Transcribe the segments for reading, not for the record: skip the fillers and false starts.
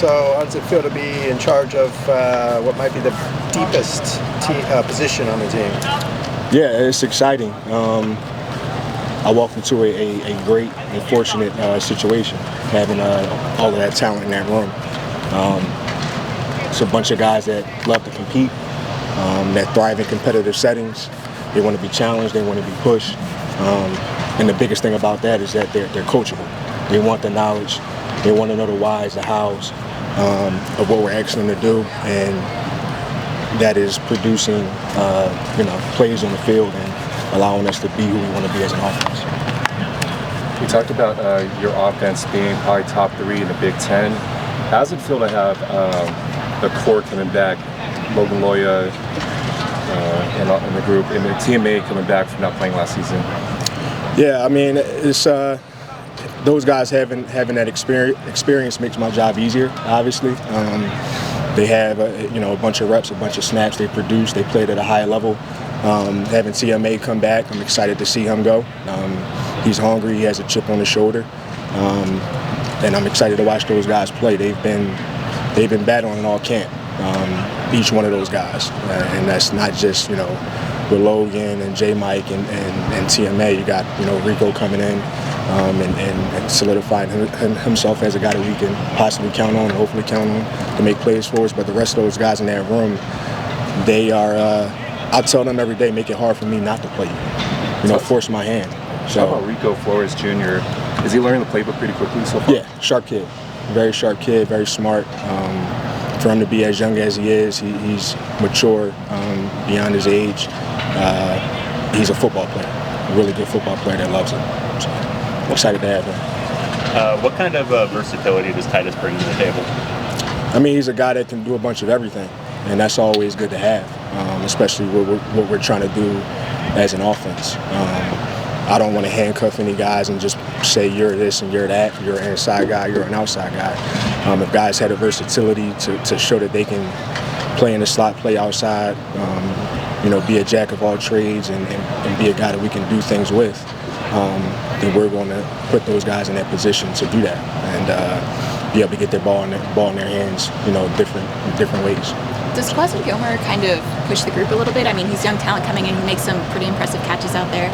So how does it feel to be in charge of what might be the deepest position on the team? Yeah, it's exciting. I walked into a great and fortunate situation, having all of that talent in that room. It's a bunch of guys that love to compete, that thrive in competitive settings. They want to be challenged, they want to be pushed. And the biggest thing about that is that they're coachable. They want the knowledge, they want to know the whys, the hows of what we're asking them to do, and that is producing plays on the field and allowing us to be who we want to be as an offense. You talked about your offense being probably top 3 in the Big Ten. How does it feel to have the core coming back, Logan Loya in the group, and the teammate coming back from not playing last season? Yeah, I mean, it's those guys having that experience makes my job easier. Obviously, they have a bunch of reps, a bunch of snaps. They produce, they played at a high level. Having TMA come back, I'm excited to see him go. He's hungry. He has a chip on his shoulder, and I'm excited to watch those guys play. They've been battling all camp. Each one of those guys, and that's not just with Logan and J. Mike and TMA. You got Rico coming in and solidifying himself as a guy that we can possibly count on and hopefully count on to make plays for us. But the rest of those guys in that room, they are. I tell them every day, make it hard for me not to play you. Force my hand. So how about Rico Flores Jr.? Is he learning the playbook pretty quickly so far? Yeah, sharp kid, very sharp kid, very smart. For him to be as young as he is, he's mature beyond his age. He's a football player, a really good football player that loves it. So I'm excited to have him. What kind of versatility does Titus bring to the table? I mean, he's a guy that can do a bunch of everything, and that's always good to have, especially what we're trying to do as an offense. I don't want to handcuff any guys and just say you're this and you're that, you're an inside guy, you're an outside guy. If guys had a versatility to show that they can play in the slot, play outside, be a jack of all trades and be a guy that we can do things with, then we're going to put those guys in that position to do that and be able to get their ball in their hands, different ways. Does Quasi Gilmer kind of push the group a little bit? I mean, he's young talent coming in. He makes some pretty impressive catches out there.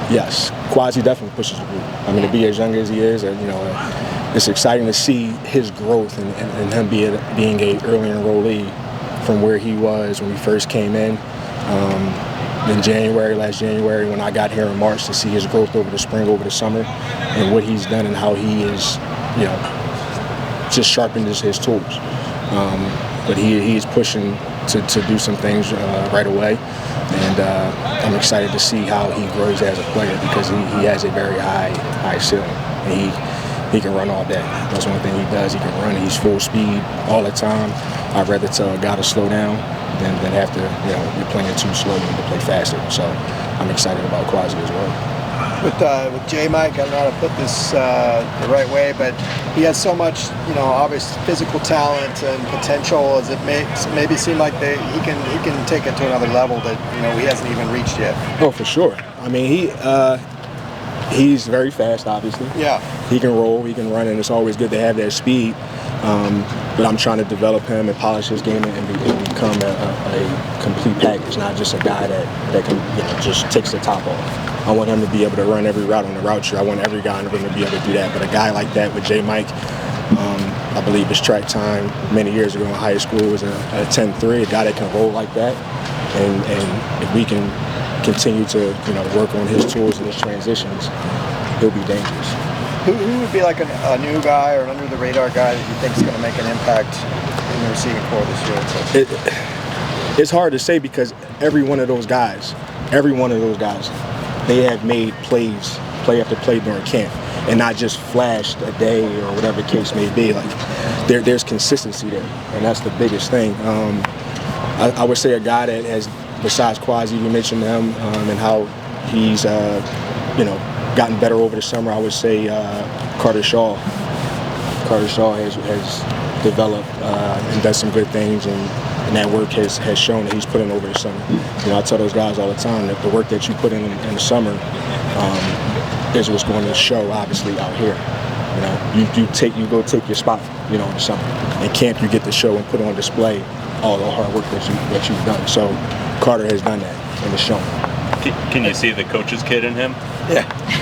Yes, Quasi definitely pushes the group. I mean, to be as young as he is, it's exciting to see his growth and him being a early enrollee from where he was when he first came in last January, when I got here in March, to see his growth over the spring, over the summer, and what he's done and how he is, just sharpened his tools. But he is pushing to do some things right away, and I'm excited to see how he grows as a player because he has a very high ceiling, and he can run all day. That's one thing he does. He can run. He's full speed all the time. I'd rather tell a guy to slow down than have to be playing too slow and to play faster. So I'm excited about Quasi as well. With J. Mike, I don't know how to put this the right way, but he has so much, obvious physical talent and potential. As it makes maybe seem like he can take it to another level that he hasn't even reached yet. Oh, for sure. I mean, he's very fast, obviously. Yeah. He can roll, he can run, and it's always good to have that speed. But I'm trying to develop him and polish his game and become a complete package, not just a guy that can just takes the top off. I want him to be able to run every route on the route tree. I want every guy in the room to be able to do that. But a guy like that with J. Mike, I believe his track time many years ago in high school was a 10.3, a guy that can roll like that. And if we can continue to work on his tools and his transitions, he'll be dangerous. Who would be like a new guy or an under-the-radar guy that you think is going to make an impact in the receiving corps this year? It's hard to say because every one of those guys, they have made play after play during camp, and not just flashed a day or whatever the case may be. Like there's consistency there, and that's the biggest thing. I would say a guy that has, besides Quasi, you mentioned him and how he's gotten better over the summer. I would say Carter Shaw. Carter Shaw has developed and done some good things, and that work has shown that he's put in over the summer. I tell those guys all the time that the work that you put in the summer is what's going to show, obviously, out here. You know, you go take your spot, you know, in summer. In camp, you get to show and put on display all the hard work that you've done. So Carter has done that and it's shown. Can you see the coach's kid in him?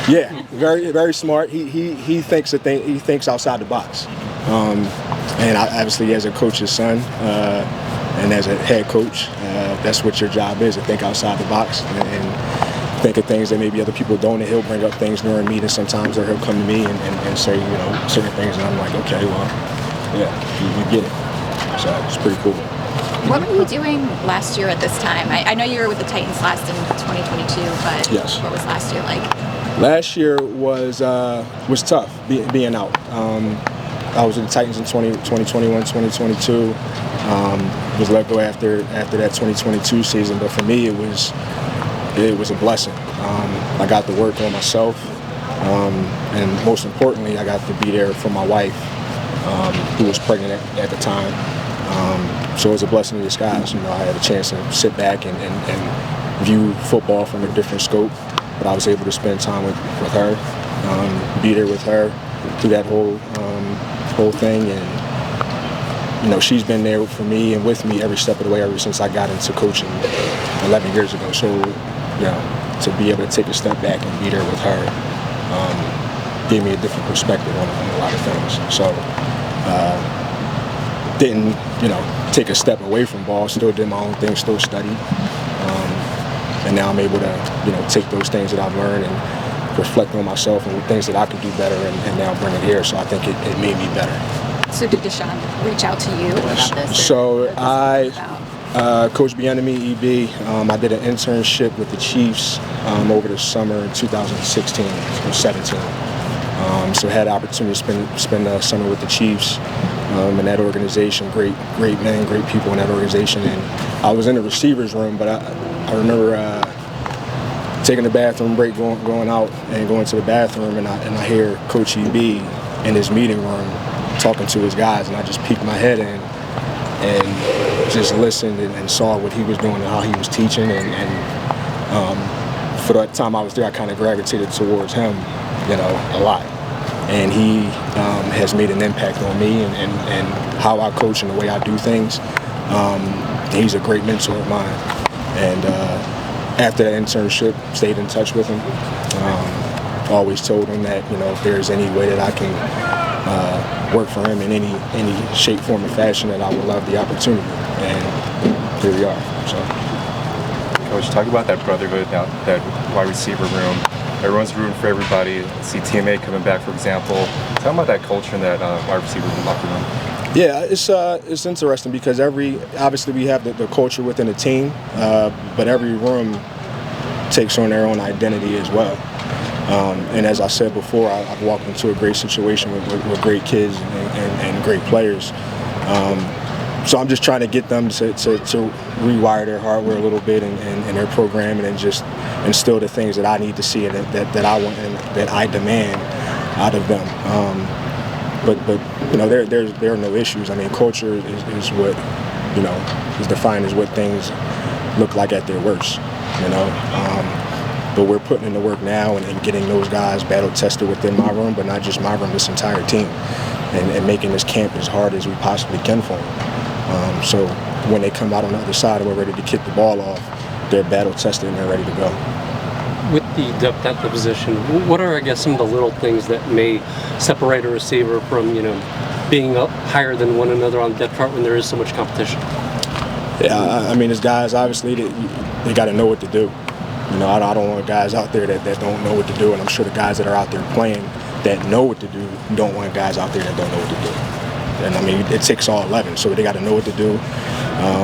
Yeah, very very smart. He thinks he thinks outside the box. And obviously, as a coach's son and as a head coach, that's what your job is, to think outside the box and think of things that maybe other people don't. And he'll bring up things during meetings sometimes, or he'll come to me and say, you know, certain things, and I'm like, okay, well, yeah, you get it. So it's pretty cool. What were you doing last year at this time? I know you were with the Titans last in 2022, but Yes. What was last year like? Last year was tough being out. I was with the Titans in 2021, 2022. Was let go after that 2022 season, but for me it was a blessing. I got to work on myself, and most importantly, I got to be there for my wife, who was pregnant at the time. So it was a blessing in disguise. You know, I had a chance to sit back and view football from a different scope, but I was able to spend time with her, be there with her through that whole thing. And you know, she's been there for me and with me every step of the way ever since I got into coaching 11 years ago. So, you know, to be able to take a step back and be there with her gave me a different perspective on a lot of things. So, didn't, you know, take a step away from ball, still did my own thing, still studied. And now I'm able to, you know, take those things that I've learned and reflect on myself and things that I could do better and now bring it here. So I think it made me better. So did Deshaun reach out to you about this? So Coach Bieniemy, EB, I did an internship with the Chiefs over the summer in 2016 or 17. So I had the opportunity to spend the summer with the Chiefs in that organization. Great men, great people in that organization. And I was in the receivers room, but I remember taking the bathroom break, going out and going to the bathroom, and I hear Coach EB in his meeting room talking to his guys, and I just peeked my head in and just listened and saw what he was doing and how he was teaching. And for that time I was there, I kind of gravitated towards him, you know, a lot. And he has made an impact on me and how I coach and the way I do things. He's a great mentor of mine. And after that internship, stayed in touch with him. Always told him that, you know, if there's any way that I can work for him in any shape, form, or fashion, that I would love the opportunity. And here we are. So, Coach, talk about that brotherhood, that wide receiver room. Everyone's rooting for everybody. See TMA coming back, for example. Talk about that culture in that wide receiver room, locker room. Yeah, it's interesting because obviously we have the culture within the team, but every room takes on their own identity as well. And as I said before, I've walked into a great situation with great kids and great players. So I'm just trying to get them to rewire their hardware a little bit and their programming, and just instill the things that I need to see and that I want and that I demand out of them. But you know, there are no issues. I mean, culture is what, you know, is defined as what things look like at their worst. You know, but we're putting in the work now and getting those guys battle tested within my room, but not just my room, this entire team, and making this camp as hard as we possibly can for them. So when they come out on the other side and we're ready to kick the ball off, they're battle tested and they're ready to go. With the depth at the position, what are, I guess, some of the little things that may separate a receiver from, you know, being up higher than one another on the depth chart when there is so much competition? Yeah, I mean, as guys, obviously, they got to know what to do. You know, I don't want guys out there that don't know what to do, and I'm sure the guys that are out there playing that know what to do don't want guys out there that don't know what to do. And I mean, it takes all 11, so they got to know what to do.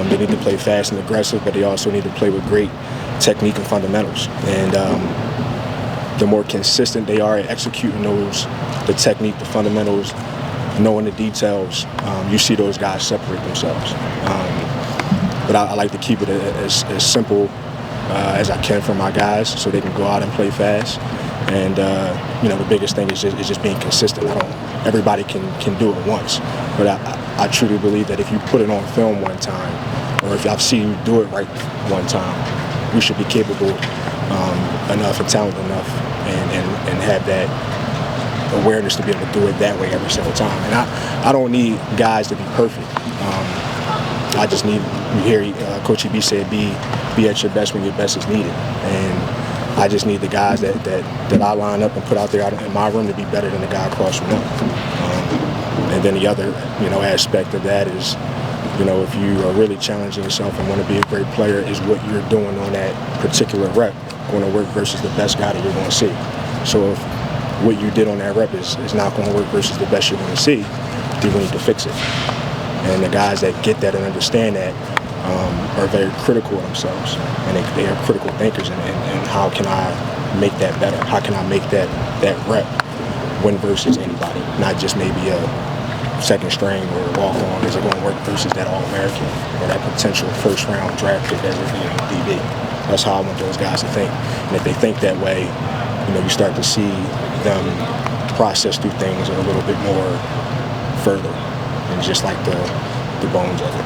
They need to play fast and aggressive, but they also need to play with great technique and fundamentals. And the more consistent they are at executing the technique, the fundamentals, knowing the details, you see those guys separate themselves. But I like to keep it as simple as I can for my guys, so they can go out and play fast. And you know, the biggest thing is just being consistent. Everybody can do it once, but I truly believe that if you put it on film one time, or if I've seen you do it right one time, we should be capable enough and talented enough and have that awareness to be able to do it that way every single time. And I don't need guys to be perfect. I just need, you hear Coach EB said, be at your best when your best is needed. And I just need the guys that I line up and put out there in my room to be better than the guy across from them. And then the other, aspect of that is, if you are really challenging yourself and want to be a great player, is what you're doing on that particular rep going to work versus the best guy that you're going to see. So if what you did on that rep is not going to work versus the best you're going to see, then we need to fix it. And the guys that get that and understand that are very critical of themselves, and they are critical thinkers. And how can I make that better? How can I make that rep win versus anybody, not just maybe a second string or a walk-on? Is it going to work versus that All-American or that potential first-round draft pick as a DB? That's how I want those guys to think. And if they think that way, you start to see them process through things a little bit more further, and just like the bones of it.